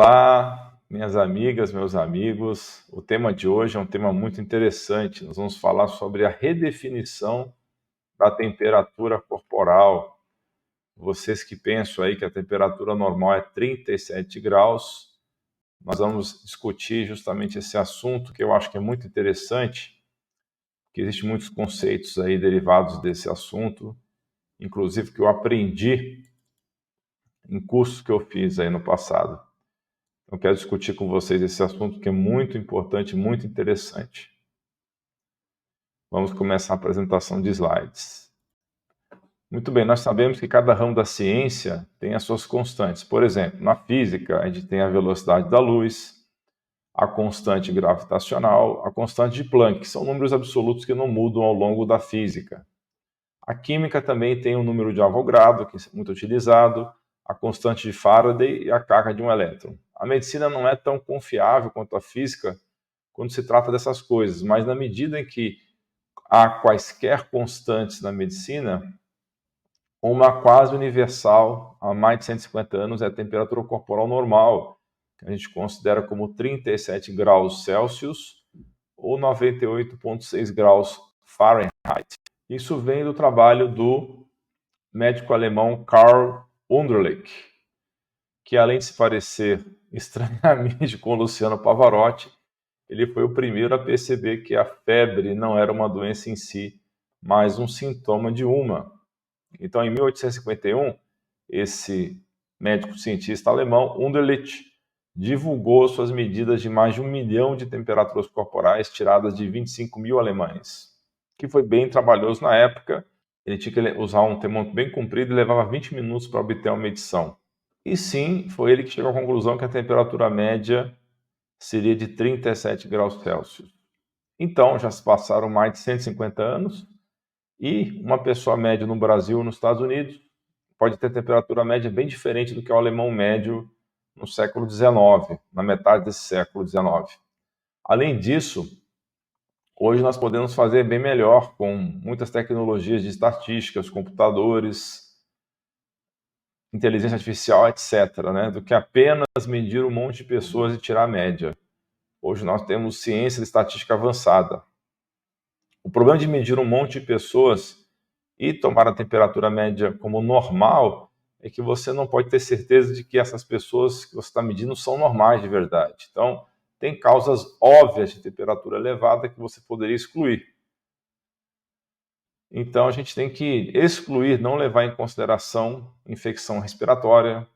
Olá, minhas amigas, meus amigos. O tema de hoje é um tema muito interessante. Nós vamos falar sobre a redefinição da temperatura corporal. Vocês que pensam aí que a temperatura normal é 37 graus, nós vamos discutir justamente esse assunto que eu acho que é muito interessante, que existem muitos conceitos aí derivados desse assunto, inclusive que eu aprendi em cursos que eu fiz aí no passado. Eu quero discutir com vocês esse assunto que é muito importante, muito interessante. Vamos começar a apresentação de slides. Muito bem, nós sabemos que cada ramo da ciência tem as suas constantes. Por exemplo, na física, a gente tem a velocidade da luz, a constante gravitacional, a constante de Planck, que são números absolutos que não mudam ao longo da física. A química também tem o número de Avogadro, que é muito utilizado, a constante de Faraday e a carga de um elétron. A medicina não é tão confiável quanto a física quando se trata dessas coisas, mas na medida em que há quaisquer constantes na medicina, uma quase universal há mais de 150 anos é a temperatura corporal normal, que a gente considera como 37 graus Celsius ou 98,6 graus Fahrenheit. Isso vem do trabalho do médico alemão Karl Wunderlich, que além de se parecer estranhamente com Luciano Pavarotti, ele foi o primeiro a perceber que a febre não era uma doença em si, mas um sintoma de uma. Então, em 1851, esse médico cientista alemão, Wunderlich, divulgou suas medidas de mais de 1 milhão de temperaturas corporais tiradas de 25 mil alemães, que foi bem trabalhoso na época. Ele tinha que usar um termômetro bem comprido e levava 20 minutos para obter uma medição. E sim, foi ele que chegou à conclusão que a temperatura média seria de 37 graus Celsius. Então, já se passaram mais de 150 anos e uma pessoa média no Brasil e nos Estados Unidos pode ter temperatura média bem diferente do que o alemão médio no século XIX, na metade desse século XIX. Além disso, hoje nós podemos fazer bem melhor com muitas tecnologias de estatísticas, computadores, inteligência artificial, etc., do que apenas medir um monte de pessoas e tirar a média. Hoje nós temos ciência de estatística avançada. O problema de medir um monte de pessoas e tomar a temperatura média como normal é que você não pode ter certeza de que essas pessoas que você está medindo são normais de verdade. Então, tem causas óbvias de temperatura elevada que você poderia excluir. Então, a gente tem que excluir, não levar em consideração infecção respiratória,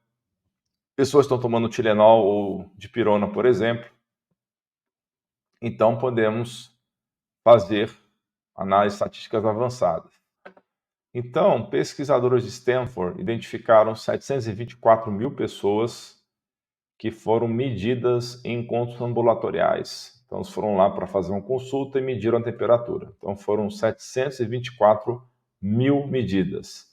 pessoas que estão tomando Tilenol ou dipirona, por exemplo. Então, podemos fazer análises estatísticas avançadas. Então, pesquisadores de Stanford identificaram 724 mil pessoas que foram medidas em encontros ambulatoriais. Então, eles foram lá para fazer uma consulta e mediram a temperatura. Então, foram 724 mil medidas.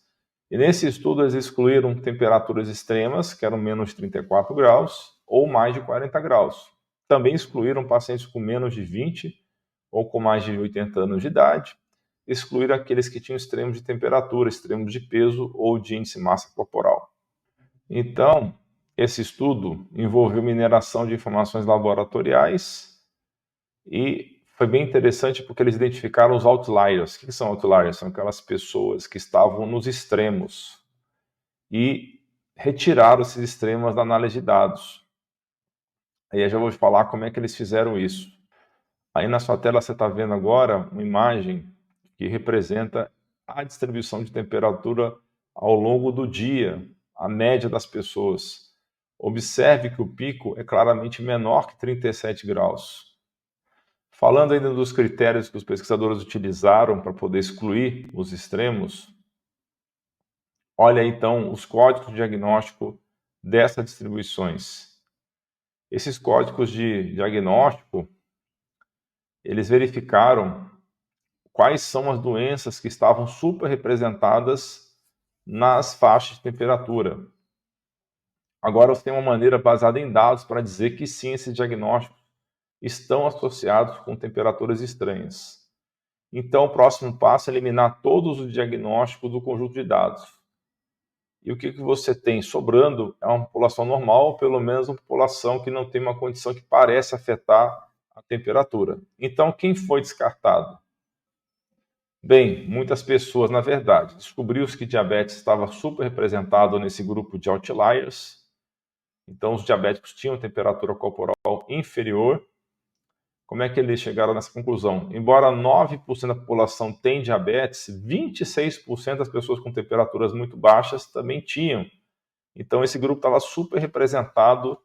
E nesse estudo, eles excluíram temperaturas extremas, que eram menos de 34 graus, ou mais de 40 graus. Também excluíram pacientes com menos de 20 ou com mais de 80 anos de idade, excluíram aqueles que tinham extremos de temperatura, extremos de peso ou de índice de massa corporal. Então, esse estudo envolveu mineração de informações laboratoriais e foi bem interessante porque eles identificaram os outliers. O que são outliers? São aquelas pessoas que estavam nos extremos e retiraram esses extremos da análise de dados. Aí eu já vou falar como é que eles fizeram isso. Aí na sua tela você está vendo agora uma imagem que representa a distribuição de temperatura ao longo do dia, a média das pessoas. Observe que o pico é claramente menor que 37 graus. Falando ainda dos critérios que os pesquisadores utilizaram para poder excluir os extremos, olha então os códigos de diagnóstico dessas distribuições. Esses códigos de diagnóstico, eles verificaram quais são as doenças que estavam superrepresentadas nas faixas de temperatura. Agora você tem uma maneira baseada em dados para dizer que sim, esses diagnósticos estão associados com temperaturas estranhas. Então, o próximo passo é eliminar todos os diagnósticos do conjunto de dados. E o que você tem sobrando é uma população normal, ou pelo menos uma população que não tem uma condição que parece afetar a temperatura. Então, quem foi descartado? Bem, muitas pessoas, na verdade, descobriu-se que diabetes estava super representado nesse grupo de outliers. Então, os diabéticos tinham temperatura corporal inferior. Como é que eles chegaram nessa conclusão? Embora 9% da população tenha diabetes, 26% das pessoas com temperaturas muito baixas também tinham. Então, esse grupo estava super representado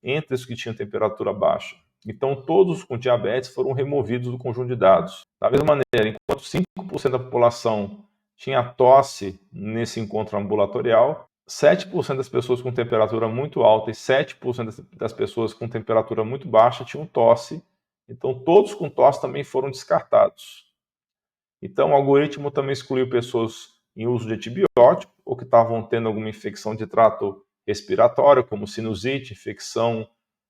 entre os que tinham temperatura baixa. Então, todos com diabetes foram removidos do conjunto de dados. Da mesma maneira, enquanto 5% da população tinha tosse nesse encontro ambulatorial, 7% das pessoas com temperatura muito alta e 7% das pessoas com temperatura muito baixa tinham tosse. Então, todos com tosse também foram descartados. Então, o algoritmo também excluiu pessoas em uso de antibiótico ou que estavam tendo alguma infecção de trato respiratório, como sinusite, infecção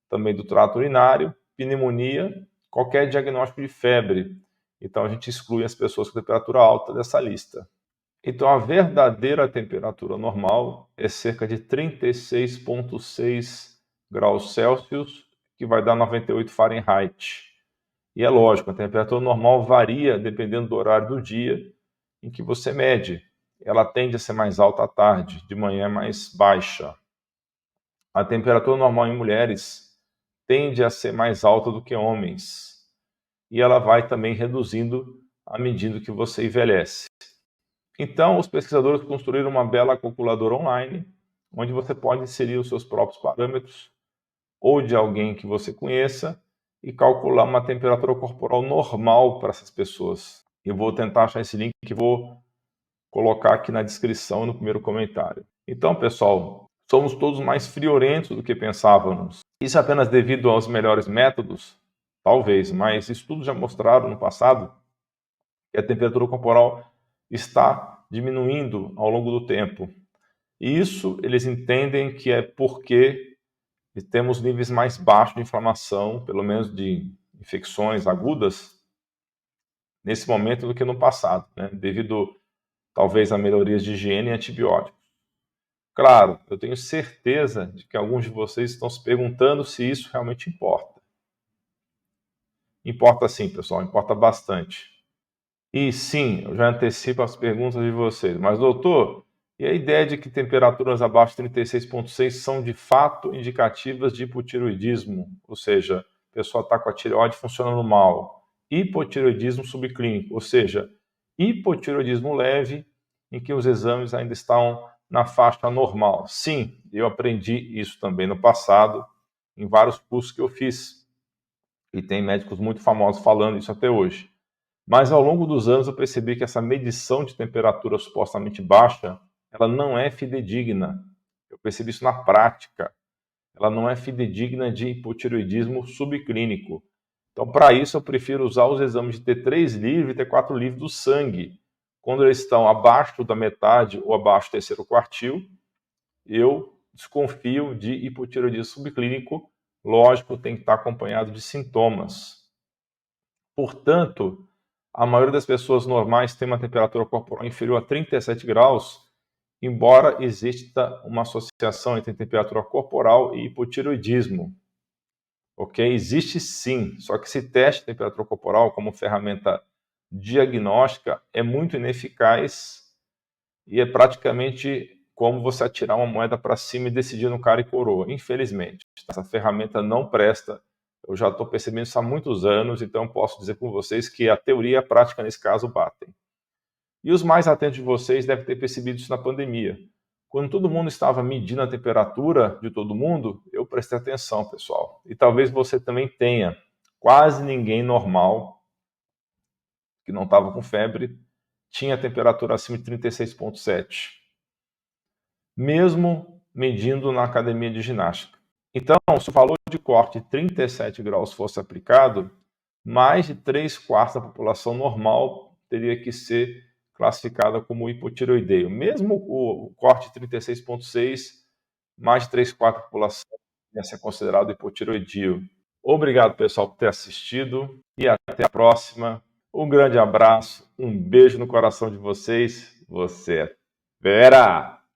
também do trato urinário, pneumonia, qualquer diagnóstico de febre. Então, a gente exclui as pessoas com temperatura alta dessa lista. Então, a verdadeira temperatura normal é cerca de 36,6 graus Celsius, que vai dar 98 Fahrenheit. E é lógico, a temperatura normal varia dependendo do horário do dia em que você mede. Ela tende a ser mais alta à tarde, de manhã é mais baixa. A temperatura normal em mulheres tende a ser mais alta do que homens. E ela vai também reduzindo à medida que você envelhece. Então, os pesquisadores construíram uma bela calculadora online, onde você pode inserir os seus próprios parâmetros ou de alguém que você conheça e calcular uma temperatura corporal normal para essas pessoas. Eu vou tentar achar esse link que vou colocar aqui na descrição no primeiro comentário. Então, pessoal, somos todos mais friorentos do que pensávamos. Isso é apenas devido aos melhores métodos? Talvez, mas estudos já mostraram no passado que a temperatura corporal está diminuindo ao longo do tempo. E isso eles entendem que é porque temos níveis mais baixos de inflamação, pelo menos de infecções agudas, nesse momento do que no passado, né? Devido talvez a melhorias de higiene e antibióticos. Claro, eu tenho certeza de que alguns de vocês estão se perguntando se isso realmente importa. Importa sim, pessoal, importa bastante. E sim, eu já antecipo as perguntas de vocês. Mas, doutor, e a ideia de que temperaturas abaixo de 36,6 são de fato indicativas de hipotireoidismo? Ou seja, a pessoa está com a tireoide funcionando mal. Hipotireoidismo subclínico, ou seja, hipotireoidismo leve, em que os exames ainda estão na faixa normal. Sim, eu aprendi isso também no passado, em vários cursos que eu fiz. E tem médicos muito famosos falando isso até hoje. Mas ao longo dos anos eu percebi que essa medição de temperatura supostamente baixa, ela não é fidedigna. Eu percebi isso na prática. Ela não é fidedigna de hipotireoidismo subclínico. Então, para isso, eu prefiro usar os exames de T3 livre e T4 livre do sangue. Quando eles estão abaixo da metade ou abaixo do terceiro quartil, eu desconfio de hipotireoidismo subclínico. Lógico, tem que estar acompanhado de sintomas. Portanto, a maioria das pessoas normais tem uma temperatura corporal inferior a 37 graus, embora exista uma associação entre temperatura corporal e hipotireoidismo. Ok? Existe sim, só que esse teste de temperatura corporal como ferramenta diagnóstica é muito ineficaz e é praticamente como você atirar uma moeda para cima e decidir no cara e coroa. Infelizmente, essa ferramenta não presta. Eu já estou percebendo isso há muitos anos, então posso dizer com vocês que a teoria e a prática, nesse caso, batem. E os mais atentos de vocês devem ter percebido isso na pandemia. Quando todo mundo estava medindo a temperatura de todo mundo, eu prestei atenção, pessoal. E talvez você também tenha. Quase ninguém normal, que não estava com febre, tinha temperatura acima de 36,7. Mesmo medindo na academia de ginástica. Então, se o valor de corte de 37 graus fosse aplicado, mais de 3/4 da população normal teria que ser classificada como hipotireoideio. Mesmo o corte de 36,6, mais de 3/4 da população ia ser considerado hipotireoidio. Obrigado, pessoal, por ter assistido e até a próxima. Um grande abraço, um beijo no coração de vocês. Você é fera!